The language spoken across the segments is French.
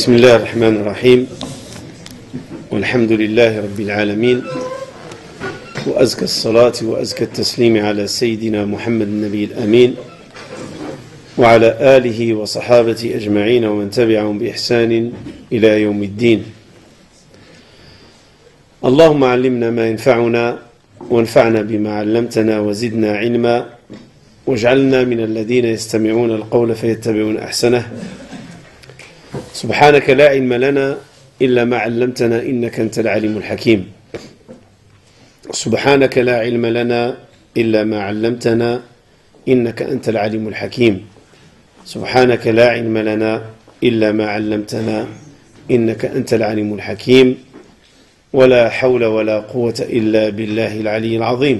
بسم الله الرحمن الرحيم والحمد لله رب العالمين وأزكى الصلاة وأزكى التسليم على سيدنا محمد النبي الأمين وعلى آله وصحابته أجمعين ومن تبعهم بإحسان إلى يوم الدين. اللهم علمنا ما ينفعنا وانفعنا بما علمتنا وزدنا علما واجعلنا من الذين يستمعون القول فيتبعون أحسنه. سبحانك لا علم لنا إلا ما علمتنا إنك أنت العليم الحكيم. سبحانك لا علم لنا إلا ما علمتنا إنك أنت العليم الحكيم. سبحانك لا علم لنا إلا ما علمتنا إنك أنت العليم الحكيم. ولا حول ولا قوة إلا بالله العلي العظيم.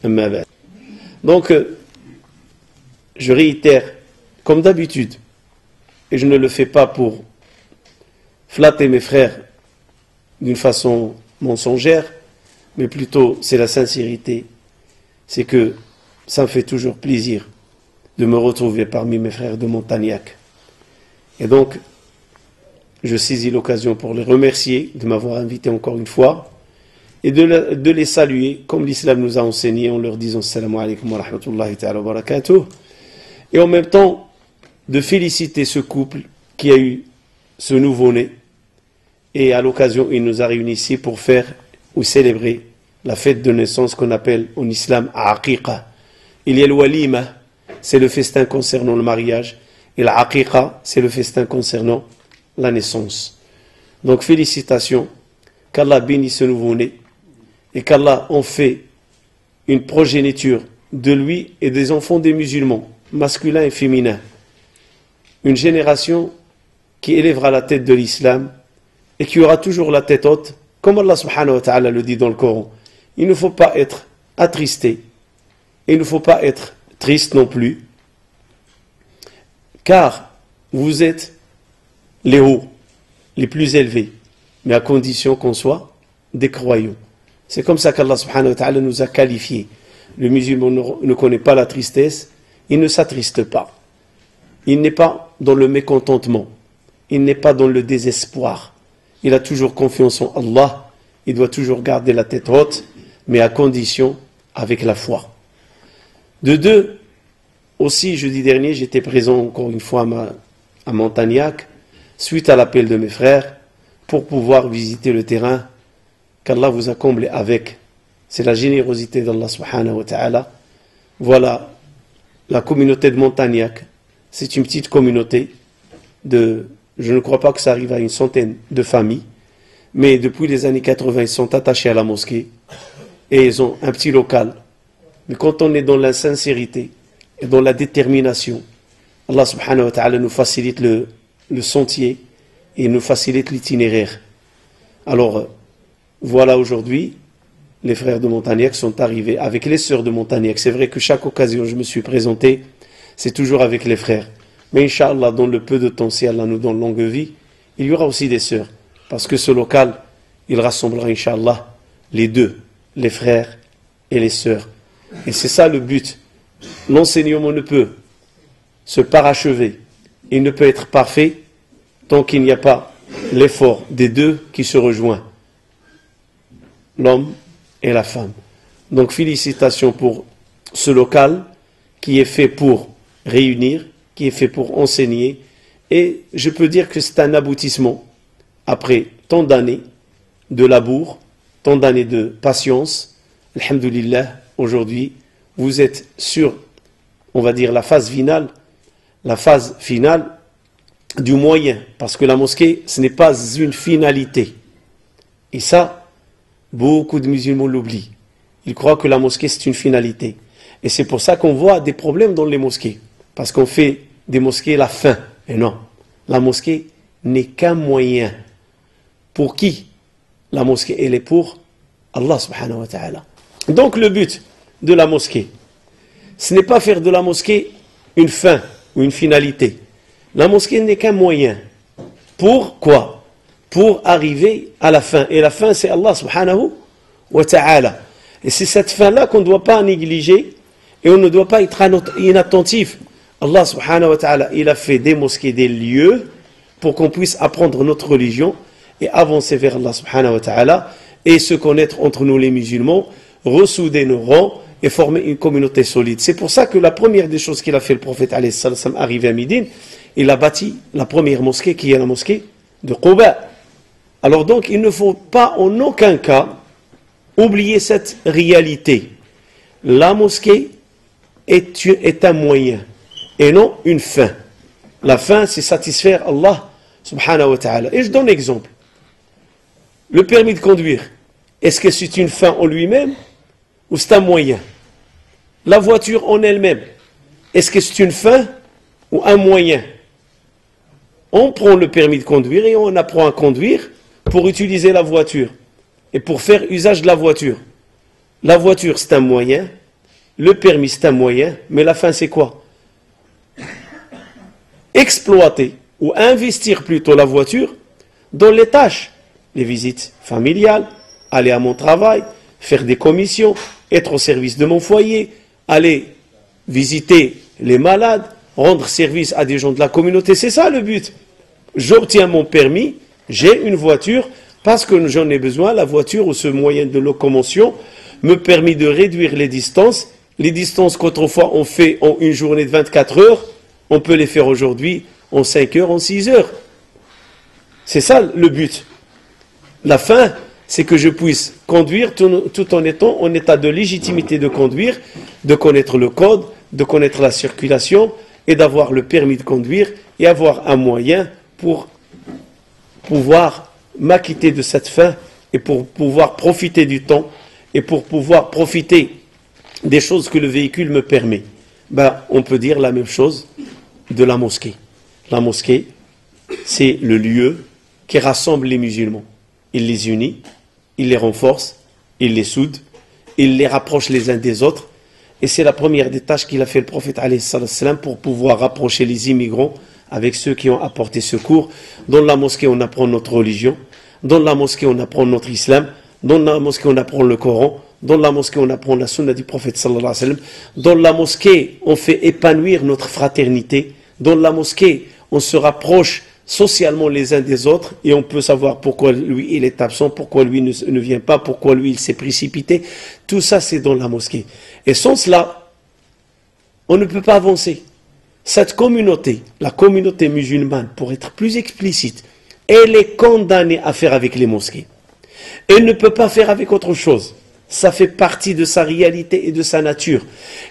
أما بعد. Donc, je réitère, comme d'habitude, et je ne le fais pas pour flatter mes frères d'une façon mensongère, mais plutôt c'est la sincérité, c'est que ça me fait toujours plaisir de me retrouver parmi mes frères de Montagnac. Et donc, je saisis l'occasion pour les remercier de m'avoir invité encore une fois et de les saluer comme l'islam nous a enseigné en leur disant Assalamu alaikum wa rahmatullahi ta'ala wa barakatuh, et en même temps de féliciter ce couple qui a eu ce nouveau-né, et à l'occasion il nous a réunis ici pour faire ou célébrer la fête de naissance qu'on appelle en islam Aqiqa. Il y a le walima, c'est le festin concernant le mariage, et l'Aqiqa, c'est le festin concernant la naissance. Donc félicitations, qu'Allah bénisse ce nouveau-né et qu'Allah en fait une progéniture de lui et des enfants des musulmans, masculins et féminins. Une génération qui élèvera la tête de l'islam et qui aura toujours la tête haute, comme Allah subhanahu wa ta'ala le dit dans le Coran. Il ne faut pas être attristé, et il ne faut pas être triste non plus, car vous êtes les hauts, les plus élevés, mais à condition qu'on soit des croyants. C'est comme ça qu'Allah subhanahu wa ta'ala nous a qualifiés. Le musulman ne connaît pas la tristesse, il ne s'attriste pas. Il n'est pas dans le mécontentement, il n'est pas dans le désespoir. Il a toujours confiance en Allah, il doit toujours garder la tête haute, mais à condition avec la foi. De deux, aussi jeudi dernier, j'étais présent encore une fois à Montagnac, suite à l'appel de mes frères, pour pouvoir visiter le terrain qu'Allah vous a comblé avec. C'est la générosité d'Allah subhanahu wa ta'ala. Voilà la communauté de Montagnac. C'est une petite communauté de, je ne crois pas que ça arrive à une centaine de familles, mais depuis les années 80, ils sont attachés à la mosquée et ils ont un petit local. Mais quand on est dans la sincérité et dans la détermination, Allah subhanahu wa ta'ala nous facilite le sentier et nous facilite l'itinéraire. Alors, voilà aujourd'hui, les frères de Montagnac sont arrivés avec les sœurs de Montagnac. C'est vrai que chaque occasion où je me suis présenté, c'est toujours avec les frères. Mais Inch'Allah, dans le peu de temps, si Allah nous donne longue vie, il y aura aussi des sœurs. Parce que ce local, il rassemblera Inch'Allah les deux, les frères et les sœurs. Et c'est ça le but. L'enseignement ne peut se parachever, il ne peut être parfait tant qu'il n'y a pas l'effort des deux qui se rejoignent, l'homme et la femme. Donc félicitations pour ce local qui est fait pour réunir, qui est fait pour enseigner, et je peux dire que c'est un aboutissement après tant d'années de labour, tant d'années de patience. Alhamdulillah, aujourd'hui vous êtes sur, on va dire, la phase finale du moyen, parce que la mosquée, ce n'est pas une finalité. Et ça, beaucoup de musulmans l'oublient. Ils croient que la mosquée, c'est une finalité. Et c'est pour ça qu'on voit des problèmes dans les mosquées. Parce qu'on fait des mosquées la fin. Et non, la mosquée n'est qu'un moyen. Pour qui? La mosquée, elle est pour Allah subhanahu wa ta'ala. Donc le but de la mosquée, ce n'est pas faire de la mosquée une fin ou une finalité. La mosquée n'est qu'un moyen. Pour quoi? Pour arriver à la fin. Et la fin, c'est Allah subhanahu wa ta'ala. Et c'est cette fin-là qu'on ne doit pas négliger et on ne doit pas être inattentif. Allah subhanahu wa ta'ala, il a fait des mosquées, des lieux pour qu'on puisse apprendre notre religion et avancer vers Allah subhanahu wa ta'ala et se connaître entre nous les musulmans, ressouder nos rangs et former une communauté solide. C'est pour ça que la première des choses qu'il a fait le prophète alayhi salam arrivé à Médine, il a bâti la première mosquée qui est la mosquée de Quba. Alors donc il ne faut pas en aucun cas oublier cette réalité. La mosquée est un moyen et non une fin. La fin, c'est satisfaire Allah subhanahu wa ta'ala. Et je donne un exemple. Le permis de conduire, est-ce que c'est une fin en lui-même ou c'est un moyen? La voiture en elle-même, est-ce que c'est une fin ou un moyen? On prend le permis de conduire et on apprend à conduire pour utiliser la voiture et pour faire usage de la voiture. La voiture, c'est un moyen, le permis, c'est un moyen, mais la fin, c'est quoi? Exploiter ou investir plutôt la voiture dans les tâches, les visites familiales, aller à mon travail, faire des commissions, être au service de mon foyer, aller visiter les malades, rendre service à des gens de la communauté. C'est ça le but. J'obtiens mon permis, j'ai une voiture, parce que j'en ai besoin. La voiture ou ce moyen de locomotion me permet de réduire les distances. Les distances qu'autrefois on fait en une journée de 24 heures, on peut les faire aujourd'hui en 5 heures, en 6 heures. C'est ça le but. La fin, c'est que je puisse conduire tout en étant en état de légitimité de conduire, de connaître le code, de connaître la circulation et d'avoir le permis de conduire et avoir un moyen pour pouvoir m'acquitter de cette fin et pour pouvoir profiter du temps et pour pouvoir profiter des choses que le véhicule me permet. On peut dire la même chose de la mosquée. La mosquée, c'est le lieu qui rassemble les musulmans. Il les unit, il les renforce, il les soude, il les rapproche les uns des autres. Et c'est la première des tâches qu'il a fait le prophète alayhi salam pour pouvoir rapprocher les immigrants avec ceux qui ont apporté secours. Dans la mosquée, on apprend notre religion. Dans la mosquée, on apprend notre islam. Dans la mosquée, on apprend le Coran. Dans la mosquée, on apprend la sunna du prophète sallallahu alayhi wa sallam. Dans la mosquée, on fait épanouir notre fraternité. Dans la mosquée, on se rapproche socialement les uns des autres et on peut savoir pourquoi lui il est absent, pourquoi lui ne vient pas, pourquoi lui il s'est précipité. Tout ça, c'est dans la mosquée. Et sans cela, on ne peut pas avancer. Cette communauté, la communauté musulmane, pour être plus explicite, elle est condamnée à faire avec les mosquées. Elle ne peut pas faire avec autre chose. Ça fait partie de sa réalité et de sa nature.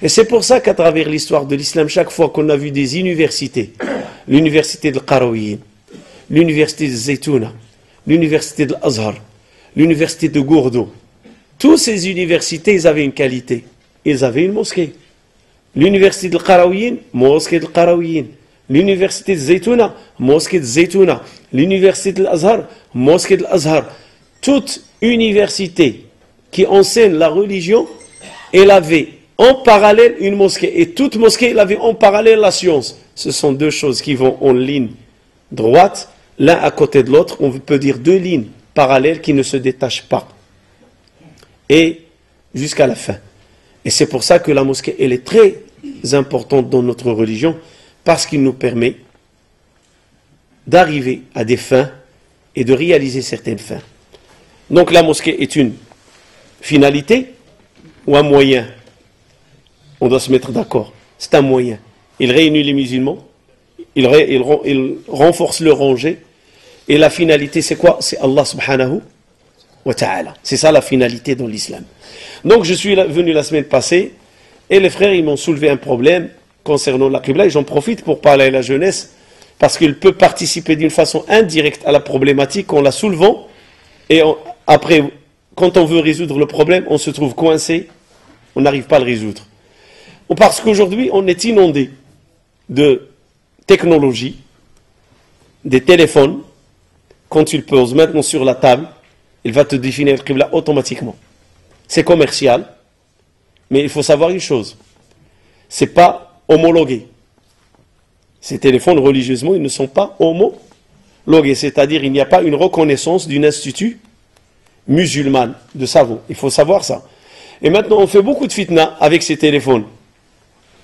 Et c'est pour ça qu'à travers l'histoire de l'islam, chaque fois qu'on a vu des universités, l'université de Qarawiyyin, l'université de Zaytouna, l'université de l'Azhar, l'université de Gourdo, toutes ces universités, ils avaient une qualité. Ils avaient une mosquée. L'université de Qarawiyyin, mosquée de Qarawiyyin. L'université de Zaytouna, mosquée de Zaytouna. L'université de l'Azhar, mosquée de l'Azhar. Toute université qui enseigne la religion, elle avait en parallèle une mosquée. Et toute mosquée, elle avait en parallèle la science. Ce sont deux choses qui vont en ligne droite, l'un à côté de l'autre. On peut dire deux lignes parallèles qui ne se détachent pas. Et jusqu'à la fin. Et c'est pour ça que la mosquée, elle est très importante dans notre religion, parce qu'il nous permet d'arriver à des fins et de réaliser certaines fins. Donc la mosquée est une finalité ou un moyen? On doit se mettre d'accord. C'est un moyen. Il réunit les musulmans, il renforce le rangé, et la finalité c'est quoi? C'est Allah subhanahu wa ta'ala. C'est ça la finalité dans l'islam. Donc je suis venu la semaine passée, et les frères ils m'ont soulevé un problème concernant la Qibla, et j'en profite pour parler à la jeunesse, parce qu'il peut participer d'une façon indirecte à la problématique en la soulevant, et après, quand on veut résoudre le problème, on se trouve coincé, on n'arrive pas à le résoudre. Parce qu'aujourd'hui, on est inondé de technologie, des téléphones. Quand tu le poses maintenant sur la table, il va te définir le Qibla automatiquement. C'est commercial, mais il faut savoir une chose, c'est pas homologué. Ces téléphones, religieusement, ils ne sont pas homologués, c'est-à-dire il n'y a pas une reconnaissance d'un institut musulman de savon. Il faut savoir ça. Et maintenant, on fait beaucoup de fitna avec ces téléphones.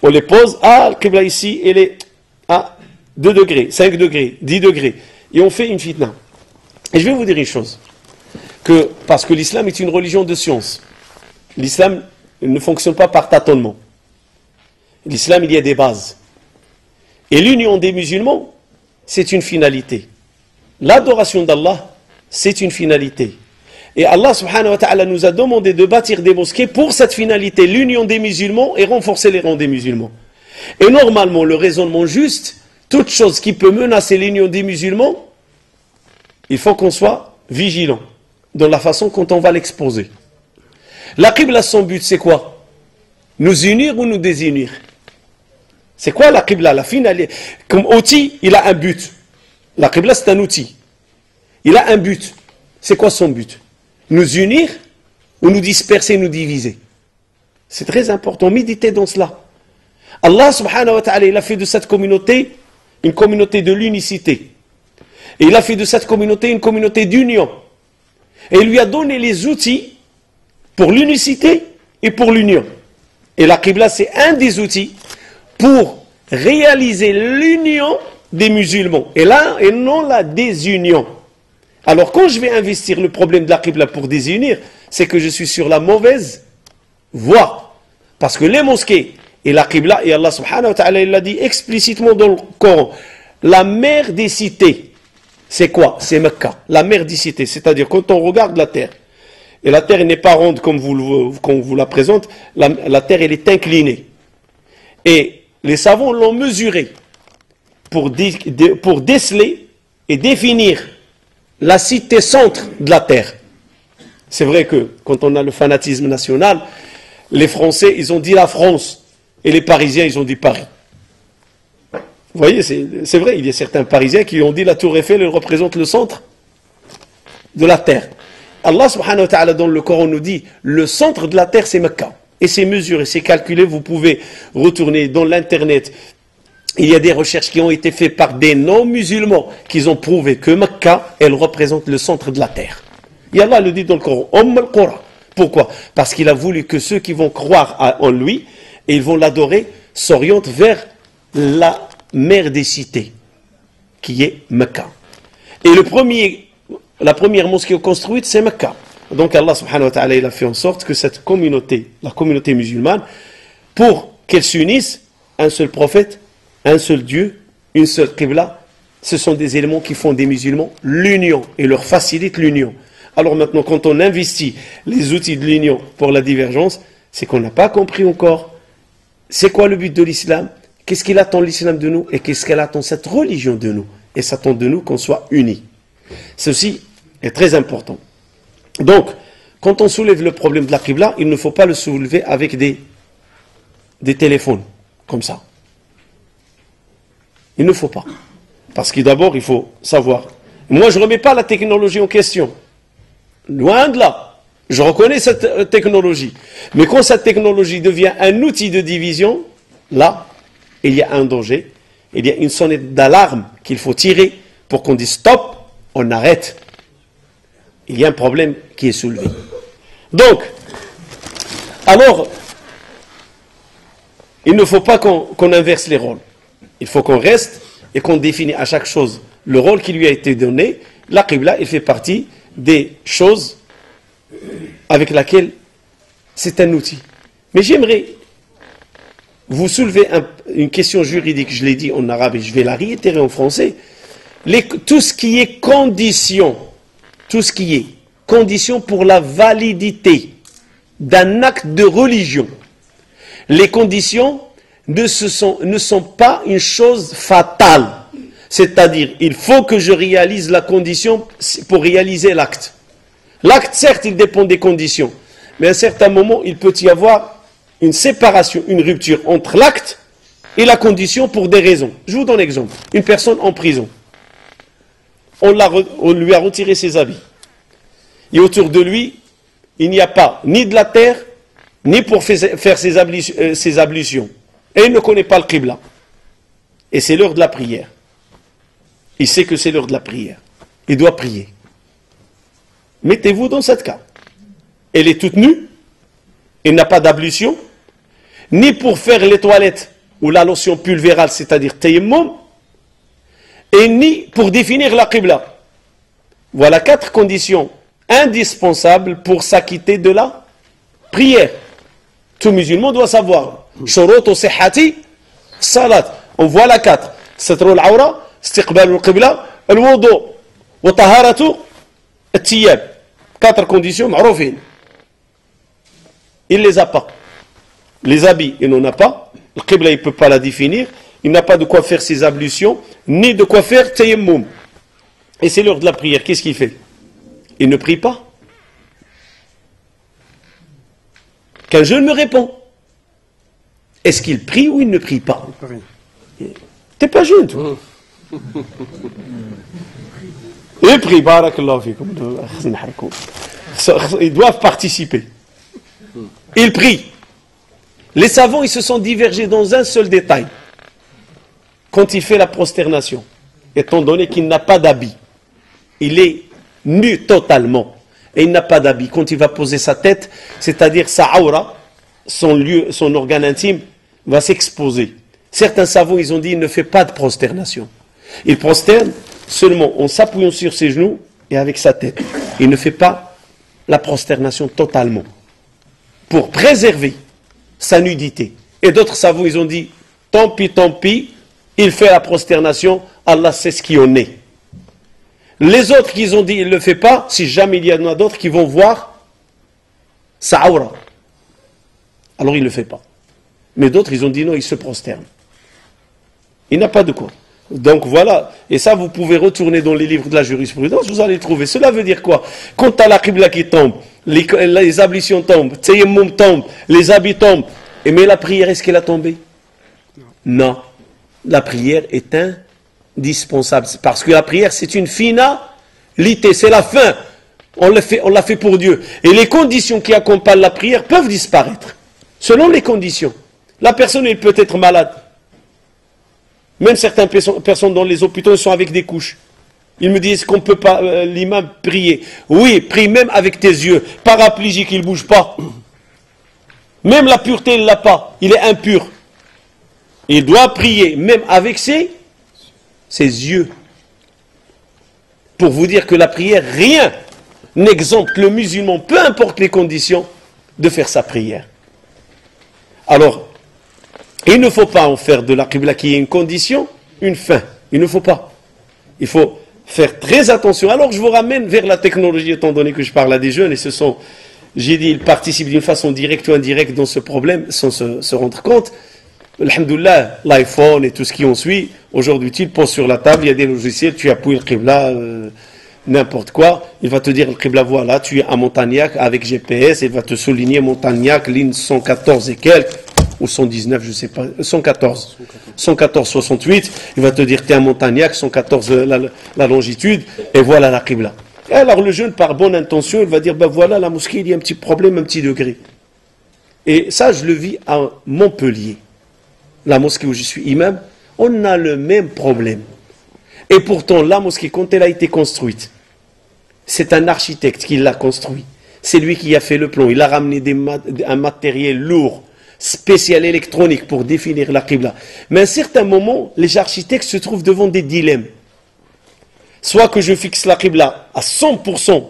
On les pose, le Qibla ici, elle est à 2 degrés, 5 degrés, 10 degrés. et on fait une fitna. Et je vais vous dire une chose, parce que l'islam est une religion de science. L'islam ne fonctionne pas par tâtonnement. L'islam, il y a des bases. Et l'union des musulmans, c'est une finalité. L'adoration d'Allah, c'est une finalité. Et Allah subhanahu wa ta'ala nous a demandé de bâtir des mosquées pour cette finalité, l'union des musulmans et renforcer les rangs des musulmans. Et normalement, le raisonnement juste, toute chose qui peut menacer l'union des musulmans, il faut qu'on soit vigilant dans la façon dont on va l'exposer. La qibla, son but, c'est quoi? Nous unir ou nous désunir? C'est quoi la qibla? La finalité. Comme outil, il a un but. La qibla, c'est un outil. Il a un but. C'est quoi son but? Nous unir ou nous disperser, nous diviser? C'est très important. Méditez dans cela. Allah subhanahu wa ta'ala, il a fait de cette communauté une communauté de l'unicité. Et il a fait de cette communauté une communauté d'union. Et il lui a donné les outils pour l'unicité et pour l'union. Et la qibla, c'est un des outils pour réaliser l'union des musulmans. Et non la désunion. Alors quand je vais investir le problème de la qibla pour désunir, c'est que je suis sur la mauvaise voie. Parce que les mosquées et la qibla, et Allah subhanahu wa ta'ala, il l'a dit explicitement dans le Coran, la mère des cités, c'est quoi? C'est Mecca, la mère des cités. C'est-à-dire quand on regarde la terre, et la terre n'est pas ronde comme qu'on vous la présente, la terre elle est inclinée. Et les savants l'ont mesurée pour déceler et définir la cité centre de la terre. C'est vrai que quand on a le fanatisme national, les Français, ils ont dit la France, et les Parisiens, ils ont dit Paris. Vous voyez, c'est vrai, il y a certains Parisiens qui ont dit la tour Eiffel, elle représente le centre de la terre. Allah subhanahu wa ta'ala dans le Coran nous dit, le centre de la terre c'est Mecca. Et c'est mesuré, c'est calculé, vous pouvez retourner dans l'internet. Il y a des recherches qui ont été faites par des non-musulmans qui ont prouvé que Mecca, elle représente le centre de la terre. Et Allah le dit dans le Coran, al-Qura. Pourquoi? Parce qu'il a voulu que ceux qui vont croire en lui, et ils vont l'adorer, s'orientent vers la mère des cités, qui est Mecca. Et la première mosquée construite, c'est Mecca. Donc Allah subhanahu wa ta'ala, il a fait en sorte que cette communauté, la communauté musulmane, pour qu'elle s'unisse, un seul prophète, un seul Dieu, une seule qibla, ce sont des éléments qui font des musulmans l'union et leur facilitent l'union. Alors maintenant, quand on investit les outils de l'union pour la divergence, c'est qu'on n'a pas compris encore c'est quoi le but de l'islam, qu'est-ce qu'il attend l'islam de nous et qu'est-ce qu'elle attend cette religion de nous. Et ça attend de nous qu'on soit unis. Ceci est très important. Donc, quand on soulève le problème de la qibla, il ne faut pas le soulever avec des téléphones, comme ça. Il ne faut pas. Parce que d'abord, il faut savoir. Moi, je ne remets pas la technologie en question. Loin de là. Je reconnais cette technologie. Mais quand cette technologie devient un outil de division, là, il y a un danger. Il y a une sonnette d'alarme qu'il faut tirer pour qu'on dise stop, on arrête. Il y a un problème qui est soulevé. Donc, alors, il ne faut pas qu'on inverse les rôles. Il faut qu'on reste et qu'on définisse à chaque chose le rôle qui lui a été donné. La qibla, il fait partie des choses avec laquelle c'est un outil. Mais j'aimerais vous soulever une question juridique, je l'ai dit en arabe et je vais la réitérer en français. Tout ce qui est condition pour la validité d'un acte de religion, les conditions ne sont pas une chose fatale. C'est-à-dire, il faut que je réalise la condition pour réaliser l'acte. L'acte, certes, il dépend des conditions, mais à un certain moment, il peut y avoir une séparation, une rupture entre l'acte et la condition pour des raisons. Je vous donne un exemple. Une personne en prison. On lui a retiré ses habits. Et autour de lui, il n'y a pas ni de la terre, ni pour faire ses ablutions. Et il ne connaît pas le qibla. Et c'est l'heure de la prière. Il sait que c'est l'heure de la prière. Il doit prier. Mettez-vous dans cette cas. Elle est toute nue. Elle n'a pas d'ablution. Ni pour faire les toilettes ou la lotion pulvérale, c'est-à-dire tayammum. et ni pour définir la qibla. Voilà 4 conditions indispensables pour s'acquitter de la prière. Tout musulman doit savoir. Shurut sihhati salat. On voit la 4. Satru al-awra, istiqbal al-qibla, al-wudu, wa taharatu al-tiyab. 4 conditions ma'roufines. Il ne les a pas. Les habits, il n'en a pas. Le qibla, il ne peut pas la définir. Il n'a pas de quoi faire ses ablutions, ni de quoi faire tayammum. Et c'est l'heure de la prière. Qu'est-ce qu'il fait? Il ne prie pas. Qu'un jeune me répond. Est-ce qu'il prie ou il ne prie pas? T'es pas jeune, toi. Il prie, barakallahu fikum. Ils doivent participer. Il prie. Les savants, ils se sont divergés dans un seul détail. Quand il fait la prosternation, étant donné qu'il n'a pas d'habit, il est nu totalement, et il n'a pas d'habit. Quand il va poser sa tête, c'est-à-dire sa aura, son organe intime, va s'exposer. Certains savants, ils ont dit, il ne fait pas de prosternation. Il prosterne seulement en s'appuyant sur ses genoux et avec sa tête. Il ne fait pas la prosternation totalement, pour préserver sa nudité. Et d'autres savants, ils ont dit, tant pis, il fait la prosternation, Allah sait ce qui en est. Les autres qui ont dit, il ne le fait pas, si jamais il y en a d'autres qui vont voir sa aura. Alors il ne le fait pas. Mais d'autres, ils ont dit non, il se prosterne. Il n'a pas de quoi. Donc voilà, et ça vous pouvez retourner dans les livres de la jurisprudence, vous allez trouver. Cela veut dire quoi? Quand tu as la qibla qui tombe, les ablutions tombent, tayammum tombe, les habits tombent, mais la prière, est-ce qu'elle a tombé? Non. La prière est indispensable, parce que la prière, c'est une finalité, c'est la fin. On l'a fait pour Dieu. Et les conditions qui accompagnent la prière peuvent disparaître, selon les conditions. La personne, elle peut être malade. Même certaines personnes dans les hôpitaux sont avec des couches. Ils me disent qu'on ne peut pas, l'imam, prier. Oui, prie même avec tes yeux. Paraplégique, il ne bouge pas. Même la pureté, il ne l'a pas. Il est impur. Il doit prier, même avec ses yeux. Pour vous dire que la prière, rien n'exempte le musulman, peu importe les conditions, de faire sa prière. Alors, il ne faut pas en faire de la qibla qui est une condition, une fin. Il ne faut pas. Il faut faire très attention. Alors je vous ramène vers la technologie, étant donné que je parle à des jeunes, et ce sont, j'ai dit, ils participent d'une façon directe ou indirecte dans ce problème, sans se rendre compte. Alhamdoulilah, l'iPhone et tout ce qui en suit, aujourd'hui tu le poses sur la table, il y a des logiciels, tu appuies le qibla, n'importe quoi, il va te dire le qibla, voilà, tu es à Montagnac avec GPS, il va te souligner Montagnac, ligne 114 et quelques, ou 119, je ne sais pas, 114, 68, il va te dire tu es à Montagnac, 114 la longitude, et voilà la qibla. Et alors le jeune, par bonne intention, il va dire, ben voilà, la mosquée, il y a un petit problème, un petit degré. Et ça, je le vis à Montpellier. La mosquée où je suis imam, on a le même problème. Et pourtant, la mosquée, quand elle a été construite, c'est un architecte qui l'a construit. C'est lui qui a fait le plan. Il a ramené un matériel lourd, spécial électronique pour définir la qibla. Mais à un certain moment, les architectes se trouvent devant des dilemmes. Soit que je fixe la qibla à 100%,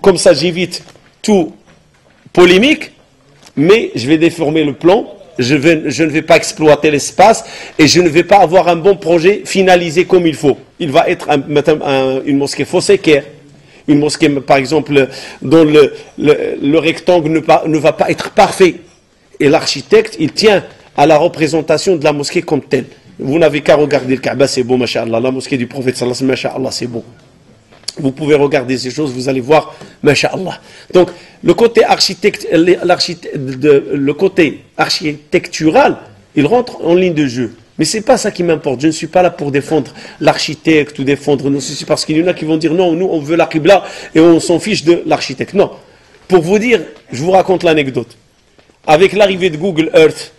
comme ça j'évite tout polémique, mais je vais déformer le plan. Je ne vais pas exploiter l'espace et je ne vais pas avoir un bon projet finalisé comme il faut. Il va être une mosquée faussaire, une mosquée par exemple dont le rectangle ne va pas être parfait. Et l'architecte, il tient à la représentation de la mosquée comme telle. Vous n'avez qu'à regarder le Kaaba, c'est beau, masha'Allah. La mosquée du prophète, sallallahu alayhi wa sallam, masha'Allah, c'est beau. Vous pouvez regarder ces choses, vous allez voir, masha'Allah. Donc, le côté architectural, il rentre en ligne de jeu. Mais ce n'est pas ça qui m'importe. Je ne suis pas là pour défendre l'architecte ou défendre nos soucis, parce qu'il y en a qui vont dire non, nous on veut la qibla et on s'en fiche de l'architecte. Non. Pour vous dire, je vous raconte l'anecdote. Avec l'arrivée de Google Earth,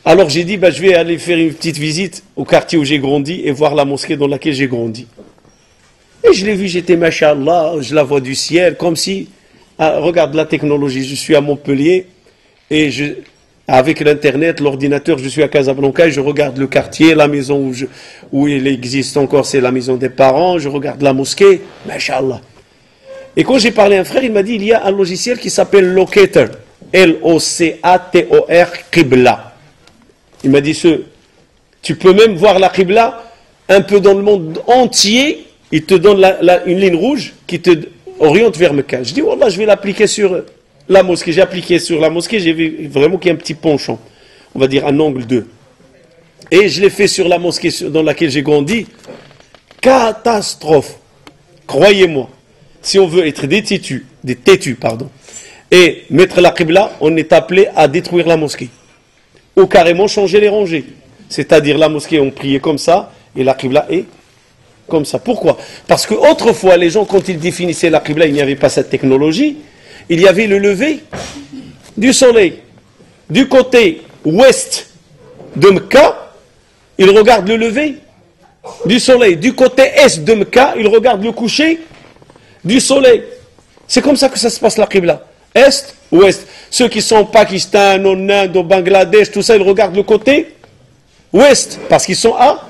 alors j'ai dit, je vais aller faire une petite visite au quartier où j'ai grandi et voir la mosquée dans laquelle j'ai grandi. Et je l'ai vu, j'étais masha'Allah, je la vois du ciel, comme si, regarde la technologie, je suis à Montpellier, et Avec l'internet, l'ordinateur, je suis à Casablanca et je regarde le quartier, la maison où il existe encore, c'est la maison des parents, je regarde la mosquée, Masha'Allah. Et quand j'ai parlé à un frère, il m'a dit, il y a un logiciel qui s'appelle Locator, L-O-C-A-T-O-R, Qibla. Il m'a dit, tu peux même voir la Qibla un peu dans le monde entier, il te donne une ligne rouge qui te oriente vers Mecca. Je dis, Wallah, je vais l'appliquer sur la mosquée. J'ai appliqué sur la mosquée, j'ai vu vraiment qu'il y a un petit penchant, on va dire un angle 2. Et je l'ai fait sur la mosquée dans laquelle j'ai grandi. Catastrophe. Croyez-moi, si on veut être des têtus, et mettre la Qibla, on est appelé à détruire la mosquée. Ou carrément changer les rangées. C'est-à-dire la mosquée, on priait comme ça, et la Qibla est comme ça. Pourquoi? Parce qu'autrefois, les gens, quand ils définissaient la Qibla, il n'y avait pas cette technologie. Il y avait le lever du soleil. Du côté ouest de Mecca, ils regardent le lever du soleil. Du côté est de Mecca, ils regardent le coucher du soleil. C'est comme ça que ça se passe la Qibla. Est, ouest. Ceux qui sont au Pakistan, en Inde, au Bangladesh, tout ça, ils regardent le côté ouest, parce qu'ils sont à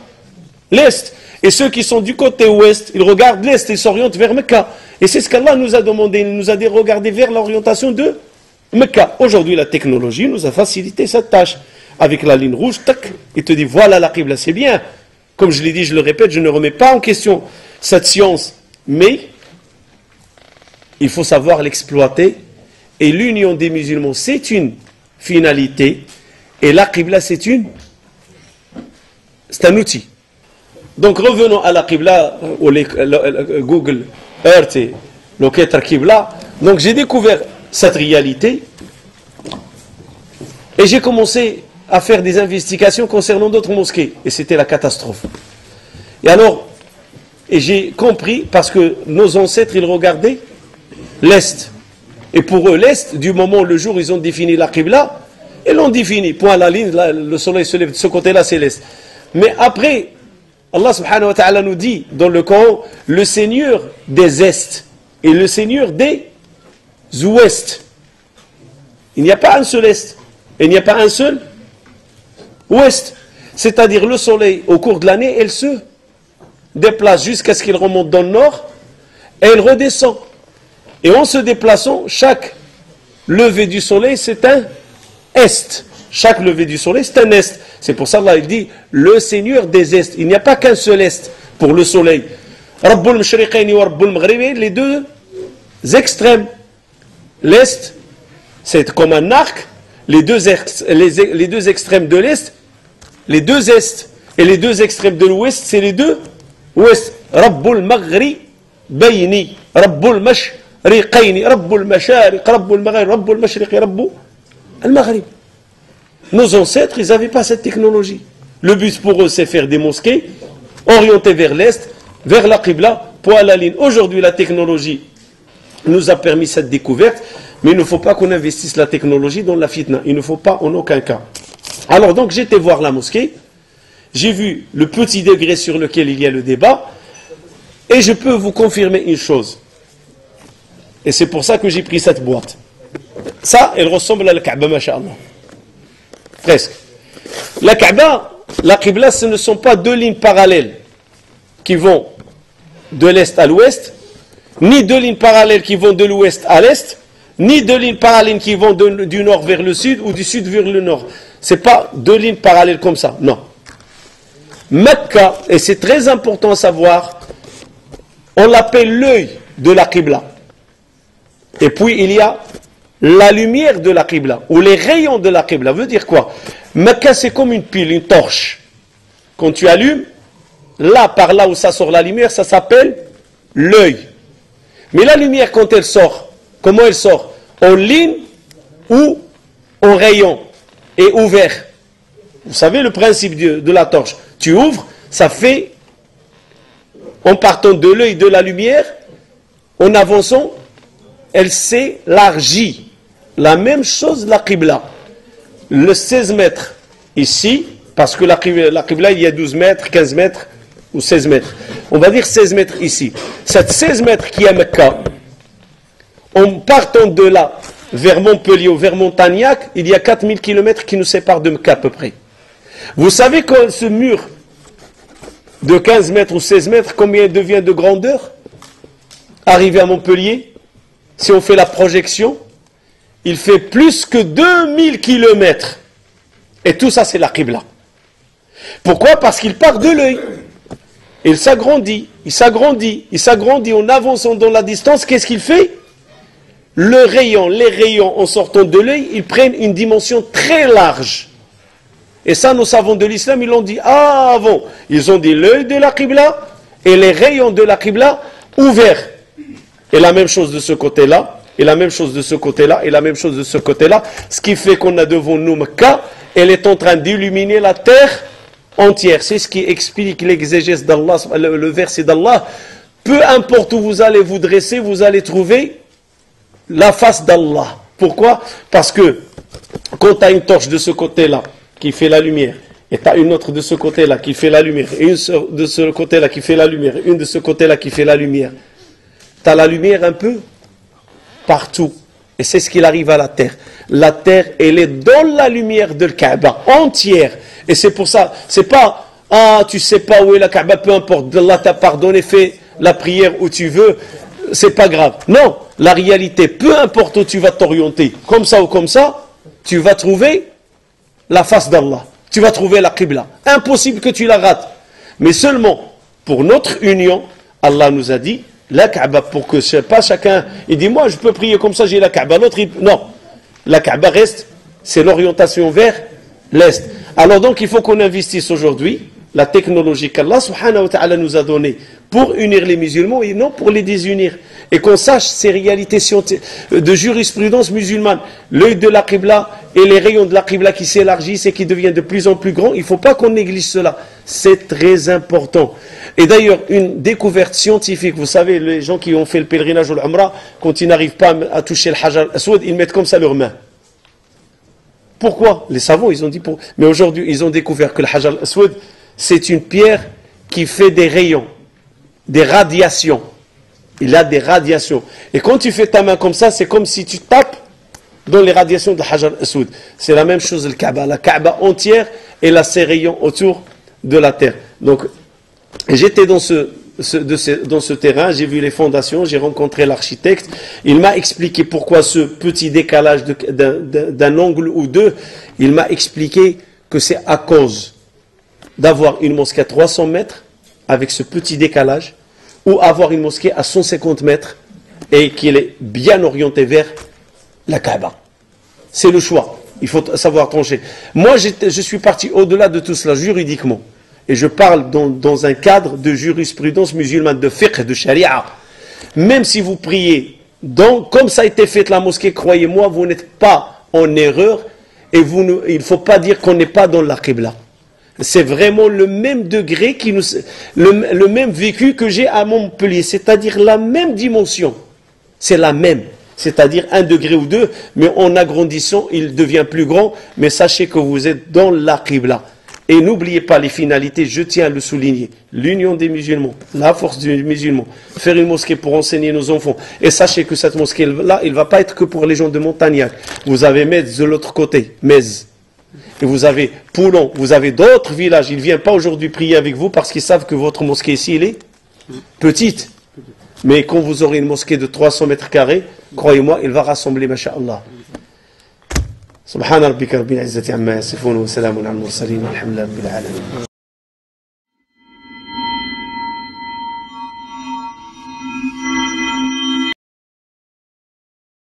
l'est. Et ceux qui sont du côté ouest, ils regardent l'est, ils s'orientent vers Mecca. Et c'est ce qu'Allah nous a demandé, il nous a dit regarder vers l'orientation de Mecca. Aujourd'hui, la technologie nous a facilité cette tâche. Avec la ligne rouge, tac, il te dit voilà la Qibla, c'est bien. Comme je l'ai dit, je le répète, je ne remets pas en question cette science, mais il faut savoir l'exploiter. Et l'union des musulmans, c'est une finalité. Et la Qibla, c'est un outil. Donc revenons à la Qibla, Google Earth et Locator Qibla. Donc j'ai découvert cette réalité et j'ai commencé à faire des investigations concernant d'autres mosquées. Et c'était la catastrophe. Et j'ai compris, parce que nos ancêtres, ils regardaient l'Est. Et pour eux, l'Est, du moment où le jour ils ont défini la Qibla, ils l'ont défini. Point à la ligne, là, le soleil se lève de ce côté-là, c'est l'Est. Mais après, Allah subhanahu wa ta'ala nous dit dans le Coran, le Seigneur des Est et le Seigneur des Ouest. Il n'y a pas un seul Est et il n'y a pas un seul Ouest. C'est-à-dire le soleil, au cours de l'année, elle se déplace jusqu'à ce qu'il remonte dans le nord et elle redescend. Et en se déplaçant, chaque lever du soleil, c'est un Est. Chaque lever du soleil, c'est un Est. C'est pour ça qu'Allah dit le Seigneur des Est. Il n'y a pas qu'un seul Est pour le soleil. Rabbul Mashriqaini wa Rabbul Maghribi, les deux extrêmes. L'Est, c'est comme un arc. Les deux extrêmes de l'Est, les deux Est. Et les deux extrêmes de l'Ouest, c'est les deux Ouest. Rabbul Maghribayni, Rabbul Mashriqaini, Rabbul Mashariq, Rabbul Maghrib, Rabbul Mashriqi, Rabbul Maghrib. Nos ancêtres, ils n'avaient pas cette technologie. Le but pour eux, c'est faire des mosquées orientées vers l'Est, vers la Qibla, point à la ligne. Aujourd'hui, la technologie nous a permis cette découverte, mais il ne faut pas qu'on investisse la technologie dans la fitna. Il ne faut pas en aucun cas. Alors donc, j'étais voir la mosquée, j'ai vu le petit degré sur lequel il y a le débat, et je peux vous confirmer une chose. Et c'est pour ça que j'ai pris cette boîte. Ça, elle ressemble à la Kaaba, masha'Allah. Presque. La Kaaba, la Qibla, ce ne sont pas deux lignes parallèles qui vont de l'Est à l'Ouest, ni deux lignes parallèles qui vont de l'Ouest à l'Est, ni deux lignes parallèles qui vont du Nord vers le Sud ou du Sud vers le Nord. Ce n'est pas deux lignes parallèles comme ça, non. Mecca, et c'est très important à savoir, on l'appelle l'œil de la Qibla. Et puis il y a la lumière de la Qibla, ou les rayons de la Qibla. Veut dire quoi? Mecca, c'est comme une pile, une torche. Quand tu allumes, là, par là où ça sort la lumière, ça s'appelle l'œil. Mais la lumière, quand elle sort, comment elle sort? En ligne ou en rayon et ouvert. Vous savez le principe de la torche. Tu ouvres, ça fait, en partant de l'œil de la lumière, en avançant, elle s'élargit. La même chose, la Qibla. Le 16 mètres ici, parce que la Qibla, il y a 12 mètres, 15 mètres ou 16 mètres. On va dire 16 mètres ici. Cette 16 mètres qui est à Mecca, en partant de là vers Montpellier ou vers Montagnac, il y a 4000 km qui nous séparent de Mecca à peu près. Vous savez quand ce mur de 15 mètres ou 16 mètres, combien il devient de grandeur? Arrivé à Montpellier, si on fait la projection, il fait plus que 2000 km. Et tout ça, c'est la Qibla. Pourquoi? Parce qu'il part de l'œil. Il s'agrandit, il s'agrandit, il s'agrandit. En avançant dans la distance, qu'est-ce qu'il fait? Les rayons en sortant de l'œil, ils prennent une dimension très large. Et ça, nos savants de l'islam, ils l'ont dit avant. Ils ont dit l'œil de la Qibla et les rayons de la Qibla ouverts. Et la même chose de ce côté-là, et la même chose de ce côté-là, et la même chose de ce côté-là. Ce qui fait qu'on a devant nous Mecca, elle est en train d'illuminer la terre entière. C'est ce qui explique l'exégèse d'Allah, le verset d'Allah. Peu importe où vous allez vous dresser, vous allez trouver la face d'Allah. Pourquoi? Parce que quand tu as une torche de ce côté-là qui fait la lumière, et tu as une autre de ce côté-là qui fait la lumière, et une de ce côté-là qui fait la lumière, et une de ce côté-là qui fait la lumière, tu as la lumière un peu partout. Et c'est ce qu'il arrive à la terre. La terre, elle est dans la lumière de Kaaba, entière. Et c'est pour ça, c'est pas, tu sais pas où est la Kaaba, peu importe, Allah t'a pardonné, fais la prière où tu veux, c'est pas grave. Non, la réalité, peu importe où tu vas t'orienter, comme ça ou comme ça, tu vas trouver la face d'Allah. Tu vas trouver la Qibla. Impossible que tu la rates. Mais seulement, pour notre union, Allah nous a dit, la Kaaba, pour que pas chacun, il dit, moi je peux prier comme ça, j'ai la Kaaba, l'autre, non. La Kaaba reste, c'est l'orientation vers l'Est. Alors donc, il faut qu'on investisse aujourd'hui la technologie qu'Allah subhanahu wa ta'ala nous a donnée pour unir les musulmans et non pour les désunir. Et qu'on sache ces réalités de jurisprudence musulmane. L'œil de la Qibla et les rayons de la Qibla qui s'élargissent et qui deviennent de plus en plus grands, il ne faut pas qu'on néglige cela. C'est très important. Et d'ailleurs, une découverte scientifique, vous savez, les gens qui ont fait le pèlerinage ou l'Umrah, quand ils n'arrivent pas à toucher le Hajar al-Aswad, ils mettent comme ça leurs mains. Pourquoi? Les savants, ils ont dit pour... Mais aujourd'hui, ils ont découvert que le Hajar al-Aswad, c'est une pierre qui fait des rayons, des radiations. Il a des radiations. Et quand tu fais ta main comme ça, c'est comme si tu tapes dans les radiations de Hajar al-Aswad. C'est la même chose le Kaaba. La Kaaba entière, elle a ses rayons autour de la terre. Donc, j'étais dans ce terrain, j'ai vu les fondations, j'ai rencontré l'architecte. Il m'a expliqué pourquoi ce petit décalage d'un angle ou deux. Il m'a expliqué que c'est à cause d'avoir une mosquée à 300 mètres avec ce petit décalage ou avoir une mosquée à 150 mètres et qu'il est bien orienté vers la Kaaba. C'est le choix. Il faut savoir trancher. Moi, je suis parti au-delà de tout cela, juridiquement. Et je parle dans un cadre de jurisprudence musulmane, de fiqh, de sharia. Même si vous priez, comme ça a été fait la mosquée, croyez-moi, vous n'êtes pas en erreur et il ne faut pas dire qu'on n'est pas dans la Qibla. C'est vraiment le même degré, le même vécu que j'ai à Montpellier, c'est-à-dire la même dimension. C'est la même, c'est-à-dire 1 degré ou 2, mais en agrandissant, il devient plus grand, mais sachez que vous êtes dans la Qibla. Et n'oubliez pas les finalités, je tiens à le souligner. L'union des musulmans, la force des musulmans, faire une mosquée pour enseigner nos enfants. Et sachez que cette mosquée-là, il ne va pas être que pour les gens de Montagnac. Vous avez Metz de l'autre côté, Metz. Et vous avez Poulon, vous avez d'autres villages. Ils ne viennent pas aujourd'hui prier avec vous parce qu'ils savent que votre mosquée ici, elle est petite. Mais quand vous aurez une mosquée de 300 mètres carrés, croyez-moi, il va rassembler, masha'Allah. سبحان ربك رب العزة عما يصفون وسلام على المرسلين والحمد لله رب العالمين